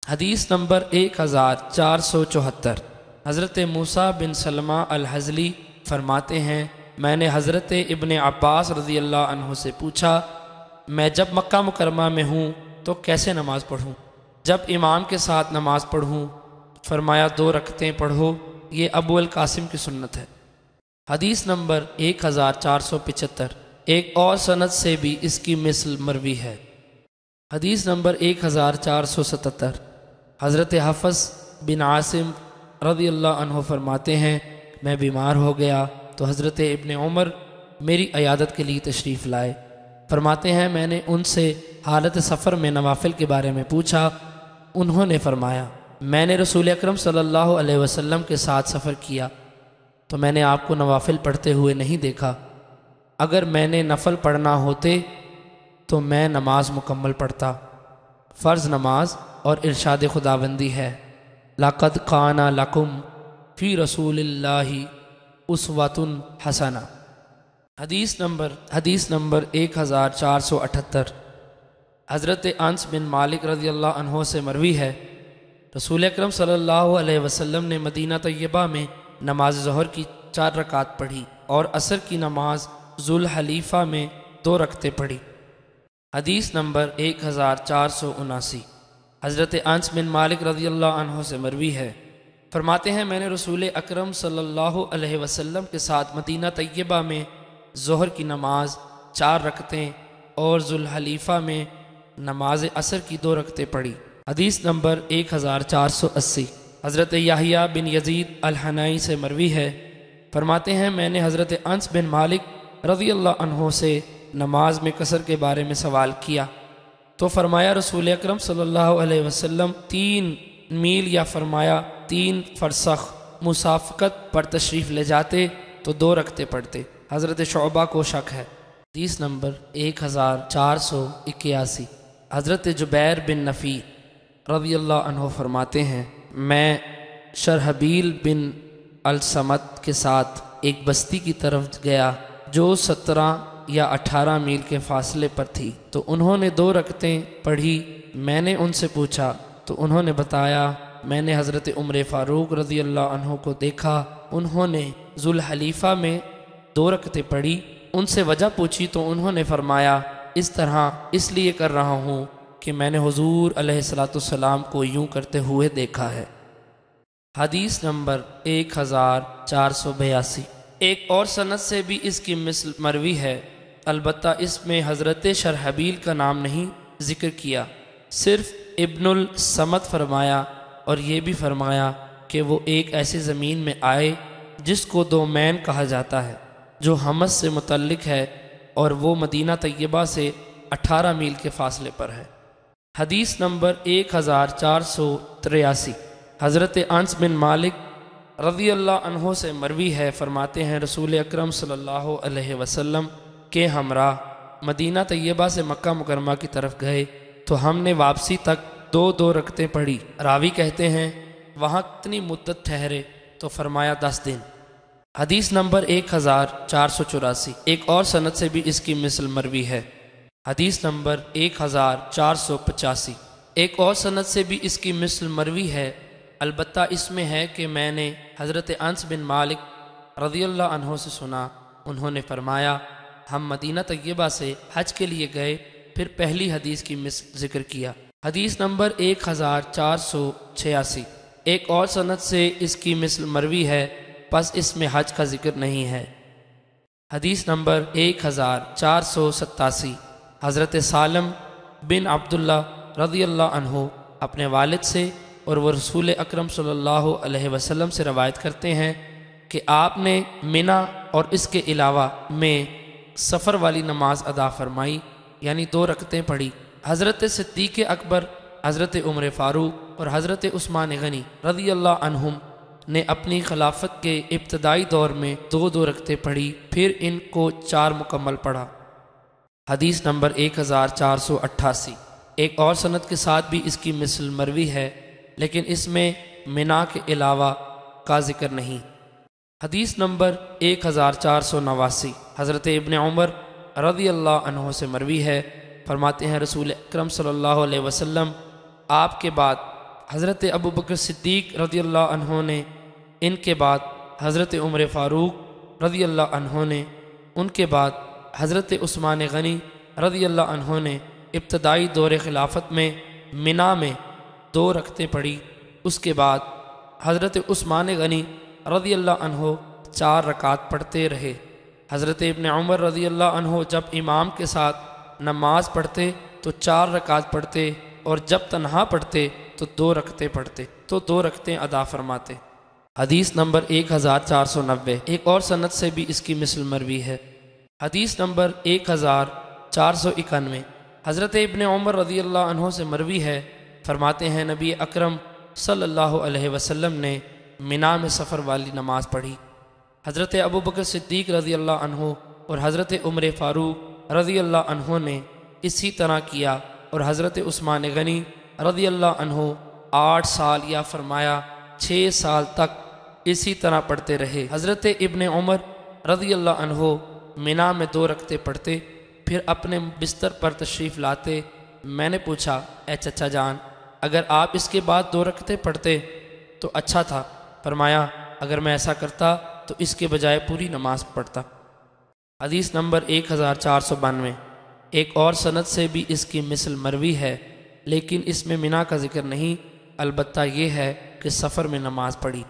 حدیث نمبر 1474۔ حضرت موسیٰ بن سلمہ الحزلی فرماتے ہیں، میں نے حضرت ابن عباس رضی اللہ عنہ سے پوچھا، میں جب مکہ مکرمہ میں ہوں تو کیسے نماز پڑھوں؟ جب امام کے ساتھ نماز پڑھوں؟ فرمایا 2 رکعتیں پڑھو، یہ ابو القاسم کی سنت ہے۔ حدیث نمبر 1475۔ ایک اور سند سے بھی اس کی مثل مروی ہے۔ حدیث نمبر 1477۔ حضرت حفص بن عاصم رضی اللہ عنہ فرماتے ہیں، میں بیمار ہو گیا تو حضرت ابن عمر میری عیادت کے لیے تشریف لائے۔ فرماتے ہیں، میں نے ان سے حالت سفر میں نوافل کے بارے میں پوچھا۔ انہوں نے فرمایا، میں نے رسول اکرم صلی اللہ علیہ وسلم کے ساتھ سفر کیا تو میں نے آپ کو نوافل پڑھتے ہوئے نہیں دیکھا۔ اگر میں نے نفل پڑھنا ہوتے تو میں نماز مکمل پڑھتا۔ فرض نماز اور ارشاد خداوندی ہے، لَقَدْ كَانَ لَكُمْ فِي رَسُولِ اللَّهِ أُسْوَةٌ حسنہ۔ حدیث نمبر 1478۔ حضرت انس بن مالک رضی اللہ عنہ سے مروی ہے، رسول اکرم صلی اللہ علیہ وسلم نے مدینہ طیبہ میں نماز ظہر کی 4 رکعات پڑھی اور عصر کی نماز ذوالحلیفہ میں 2 رکعتیں پڑھی۔ حدیث نمبر 1479۔ حضرت انس بن مالک رضی اللہ عنہ سے مروی ہے، فرماتے ہیں، میں نے رسول اکرم صلی اللہ علیہ وسلم کے ساتھ مدینہ طیبہ میں ظہر کی نماز 4 رکعتیں اور ذوالحلیفہ میں نماز عصر کی 2 رکعتیں پڑھی۔ حدیث نمبر 1480۔ حضرت یحییٰ بن یزید الحنائی سے مروی ہے، فرماتے ہیں، میں نے حضرت انس بن مالک رضی اللہ عنہ سے نماز میں قصر کے بارے میں سوال کیا تو فرمایا، رسول اکرم صلی اللہ علیہ وسلم 3 میل یا فرمایا 3 فرسخ مسافقت پر تشریف لے جاتے تو 2 رکعتیں پڑھتے۔ حضرت شعبہ کو شک ہے۔ حدیث نمبر 1481۔ حضرت جبیر بن نفی رضی اللہ عنہ فرماتے ہیں، میں شرحبیل بن الصمت کے ساتھ ایک بستی کی طرف گیا جو 17 یا 18 میل کے فاصلے پر تھی، تو انہوں نے 2 رکعتیں پڑھی۔ میں نے ان سے پوچھا تو انہوں نے بتایا، میں نے حضرت عمر فاروق رضی اللہ عنہ کو دیکھا، انہوں نے ذوالحلیفہ میں 2 رکعتیں پڑھی۔ ان سے وجہ پوچھی تو انہوں نے فرمایا، اس طرح اس لیے کر رہا ہوں کہ میں نے حضور علیہ السلام کو یوں کرتے ہوئے دیکھا ہے۔ حدیث نمبر 1482۔ ایک اور سند سے بھی اس کی مثل مروی ہے، البتہ اس میں حضرت شرحبیل کا نام نہیں ذکر کیا، صرف ابن الصمت فرمایا، اور یہ بھی فرمایا کہ وہ ایک ایسی زمین میں آئے جس کو دومین کہا جاتا ہے، جو حمص سے متعلق ہے، اور وہ مدینہ طیبہ سے 18 میل کے فاصلے پر ہے۔ حدیث نمبر 1483۔ حضرت انس بن مالک رضی اللہ عنہ سے مروی ہے، فرماتے ہیں، رسول اکرم صلی اللہ علیہ وسلم کے ہمراہ مدینہ طیبہ سے مکہ مکرمہ کی طرف گئے تو ہم نے واپسی تک 2 رکعتیں پڑھی۔ راوی کہتے ہیں، وہاں کتنی مدت ٹھہرے تو فرمایا 10 دن۔ حدیث نمبر 1484۔ ایک اور سند سے بھی اس کی مثل مروی ہے، حدیث نمبر 1485۔ ایک اور سند سے بھی اس کی مثل مروی ہے، البتہ اس میں ہے کہ میں نے حضرت انس بن مالک رضی اللہ عنہ سے سنا، انہوں نے فرمایا، ہم مدینہ طیبہ سے حج کے لیے گئے، پھر پہلی حدیث کی مثل ذکر کیا۔ حدیث نمبر 1486۔ ایک اور سند سے اس کی مثل مروی ہے، پس اس میں حج کا ذکر نہیں ہے۔ حدیث نمبر 1487۔ حضرت سالم بن عبداللہ رضی اللہ عنہ اپنے والد سے اور وہ رسول اکرم صلی اللہ علیہ وسلم سے روایت کرتے ہیں کہ آپ نے منی اور اس کے علاوہ میں سفر والی نماز ادا فرمائی، یعنی 2 رکعتیں پڑھی۔ حضرت صدیق اکبر، حضرت عمر فاروق اور حضرت عثمان غنی رضی اللہ عنہم نے اپنی خلافت کے ابتدائی دور میں 2 رکعتیں پڑھی، پھر ان کو 4 مکمل پڑھا۔ حدیث نمبر 1488۔ ایک اور سند کے ساتھ بھی اس کی مثل مروی ہے، لیکن اس میں منی کے علاوہ کا ذکر نہیں۔ حدیث نمبر 1489۔ حضرت ابن عمر رضی اللہ عنہ سے مروی ہے، فرماتے ہیں رسول اکرم صلی اللہ علیہ وسلم آپ کے بعد حضرت ابو بکر صدیق رضی اللہ عنہ نے، ان کے بعد حضرت عمر فاروق رضی اللہ عنہ نے، ان کے بعد حضرت عثمان غنی رضی اللہ عنہ نے ابتدائی دور خلافت میں منا میں 2 رکعتیں پڑھی۔ اس کے بعد حضرت عثمان غنی رضی اللہ عنہ 4 رکعت پڑھتے رہے۔ حضرت ابن عمر رضی اللہ عنہ جب امام کے ساتھ نماز پڑھتے تو 4 رکعت پڑھتے، اور جب تنہا پڑھتے تو 2 رکعتیں پڑھتے، تو 2 رکعتیں ادا فرماتے۔ حدیث نمبر 1490۔ ایک اور سند سے بھی اس کی مثل مروی ہے۔ حدیث نمبر 1491۔ حضرت ابن عمر رضی اللہ عنہ سے مروی ہے، فرماتے ہیں نبی اکرم صلی اللہ علیہ وسلم نے منا میں سفر والی نماز پڑھی۔ حضرت ابو بکر صدیق رضی اللہ عنہ اور حضرت عمر فاروق رضی اللہ عنہ نے اسی طرح کیا، اور حضرت عثمان غنی رضی اللہ عنہ 8 سال یا فرمایا 6 سال تک اسی طرح پڑھتے رہے۔ حضرت ابن عمر رضی اللہ عنہ منا میں 2 رکعتیں پڑھتے، پھر اپنے بستر پر تشریف لاتے۔ میں نے پوچھا، اے چچا جان، اگر آپ اس کے بعد 2 رکعتیں پڑھتے تو اچھا تھا۔ فرمایا، اگر میں ایسا کرتا تو اس کے بجائے پوری نماز پڑھتا۔ حدیث نمبر 1492۔ ایک اور سند سے بھی اس کی مثل مروی ہے، لیکن اس میں منا کا ذکر نہیں، البتہ یہ ہے کہ سفر میں نماز پڑھی۔